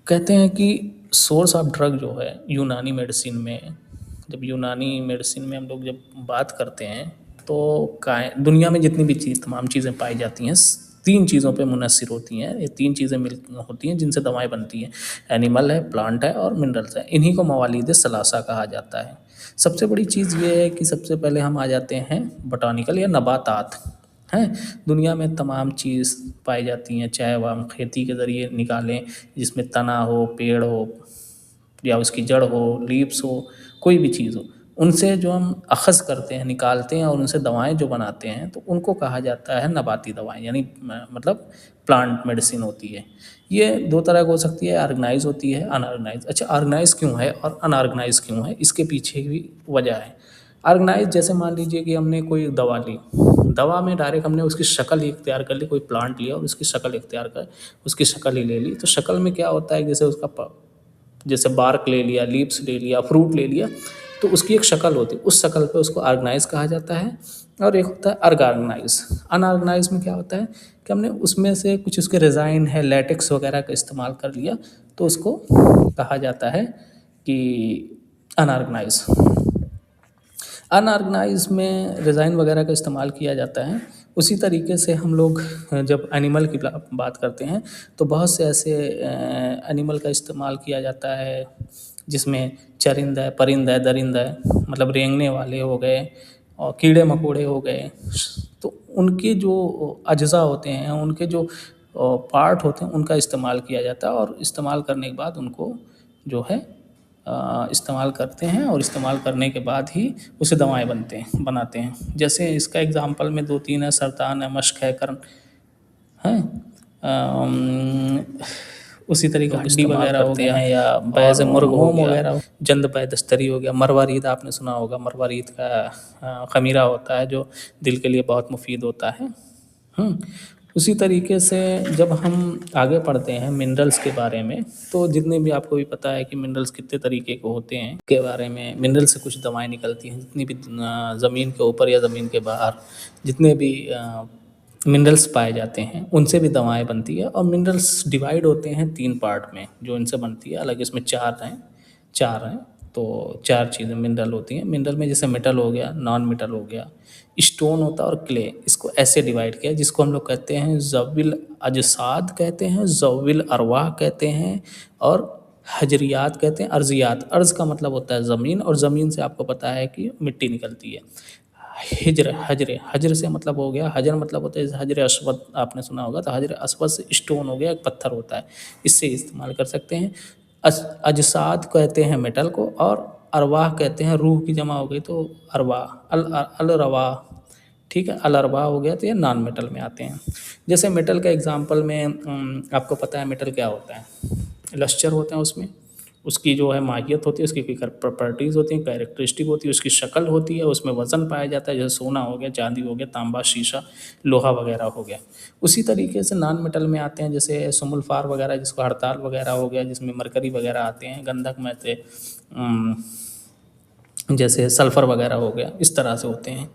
कहते हैं कि सोर्स ऑफ ड्रग जो है यूनानी मेडिसिन में, जब यूनानी मेडिसिन में हम लोग जब बात करते हैं तो काय दुनिया में जितनी भी चीज़ तमाम चीज़ें पाई जाती हैं तीन चीज़ों पे मुनहसर होती हैं। ये तीन चीज़ें मिल होती हैं जिनसे दवाएं बनती हैं। एनिमल है, प्लांट है और मिनरल्स है। इन्हीं को मवालिद सलासा कहा जाता है। सबसे बड़ी चीज़ ये है कि सबसे पहले हम आ जाते हैं बॉटनिकल या नबातात हैं। दुनिया में तमाम चीज़ पाई जाती हैं, चाहे वह हम खेती के ज़रिए निकालें जिसमें तना हो, पेड़ हो या उसकी जड़ हो, लीव्स हो, कोई भी चीज़ हो, उनसे जो हम अख़ज़ करते हैं, निकालते हैं और उनसे दवाएँ जो बनाते हैं तो उनको कहा जाता है नबाती दवाएँ, यानी मतलब प्लांट मेडिसिन होती है। ये दो तरह की हो सकती है, ऑर्गेनाइज़ होती है, अनऑर्गेनाइज़। अच्छा, ऑर्गेनाइज़ क्यों है और अनऑर्गेनाइज़ क्यों है, इसके पीछे भी वजह है। ऑर्गेनाइज़ जैसे मान लीजिए कि हमने कोई दवा ली, दवा में डायरेक्ट हमने उसकी शक्ल ही इख्तियार कर ली, कोई प्लांट लिया और उसकी शक्ल इख्तियार कर उसकी शक्ल ही ले ली। तो शक्ल में क्या होता है, जैसे उसका जैसे बार्क ले लिया, लीव्स ले लिया, फ्रूट ले लिया, तो उसकी एक शक्ल होती है, उस शक्ल पे उसको ऑर्गेनाइज़ कहा जाता है। और एक होता है अनऑर्गेनाइज़। अनऑर्गेनाइज़ में क्या होता है कि हमने उसमें से कुछ उसके डिज़ाइन है, लैटेक्स वगैरह का इस्तेमाल कर लिया, तो उसको कहा जाता है कि अनऑर्गेनाइज़। अनऑर्गेनाइज़ में डिज़ाइन वगैरह का इस्तेमाल किया जाता है। उसी तरीके से हम लोग जब एनिमल की बात करते हैं तो बहुत से ऐसे एनिमल का इस्तेमाल किया जाता है जिसमें चरिंद है, परिंद है, दरिंद है, मतलब रेंगने वाले हो गए और कीड़े मकोड़े हो गए। तो उनके जो अज्ज़ा होते हैं, उनके जो पार्ट होते हैं, उनका इस्तेमाल किया जाता है और इस्तेमाल करने के बाद उनको जो है इस्तेमाल करते हैं और इस्तेमाल करने के बाद ही उसे दवाएँ बनाते हैं। जैसे इसका एग्ज़ाम्पल में 2-3 है, सरतान है, मशक है, कर्ण हैं। उसी तरीके हड्डी वगैरह हो गया है या बैज़ मुर्ग हो गया, वगैरह जंद बैदस्तरी हो गया, मरवारीद आपने सुना होगा, मरवारीद का ख़मीरा होता है जो दिल के लिए बहुत मुफ़ीद होता है। उसी तरीके से जब हम आगे पढ़ते हैं मिनरल्स के बारे में, तो जितने भी आपको भी पता है कि मिनरल्स कितने तरीके के होते हैं के बारे में, मिनरल से कुछ दवाएं निकलती हैं। जितनी भी ज़मीन के ऊपर या ज़मीन के बाहर जितने भी मिनरल्स पाए जाते हैं उनसे भी दवाएं बनती है। और मिनरल्स डिवाइड होते हैं 3 पार्ट में जो इनसे बनती है, अलग इसमें 4 हैं। तो 4 चीज़ें मिनरल होती हैं। मिनरल में जैसे मेटल हो गया, नॉन मेटल हो गया, स्टोन होता है और क्ले। इसको ऐसे डिवाइड किया जिसको हम लोग कहते हैं ज़विल अजसाद कहते हैं, ज़विल अरवाह कहते हैं और हजरियात कहते हैं, अर्ज़ियात। अर्ज़ का मतलब होता है ज़मीन और ज़मीन से आपको पता है कि मिट्टी निकलती है। हजर से मतलब हो गया, हजर मतलब होता है हजर अस्वद, आपने सुना होगा। तो हजर अस्वद से स्टोन हो गया, एक पत्थर होता है, इससे इस्तेमाल कर सकते हैं। अजसाद कहते हैं मेटल को और अरवाह कहते हैं, रूह की जमा हो गई तो अरवाह, अल रवाह, ठीक है। अल अरवाह हो गया तो ये नॉन मेटल में आते हैं। जैसे मेटल का एग्जांपल में आपको पता है मेटल क्या होता है, लस्चर होते हैं उसमें, उसकी जो है माहियत होती है, उसकी कोई प्रॉपर्टीज़ होती हैं, कैरेक्टरिस्टिक होती है, उसकी शक्ल होती है, उसमें वज़न पाया जाता है, जैसे सोना हो गया, चांदी हो गया, तांबा, शीशा, लोहा वगैरह हो गया। उसी तरीके से नॉन मेटल में आते हैं जैसे सुमुल्फार वगैरह, जिसको हड़ताल वगैरह हो गया, जिसमें मरकरी वगैरह आते हैं, गंधक में से जैसे सल्फ़र वगैरह हो गया, इस तरह से होते हैं।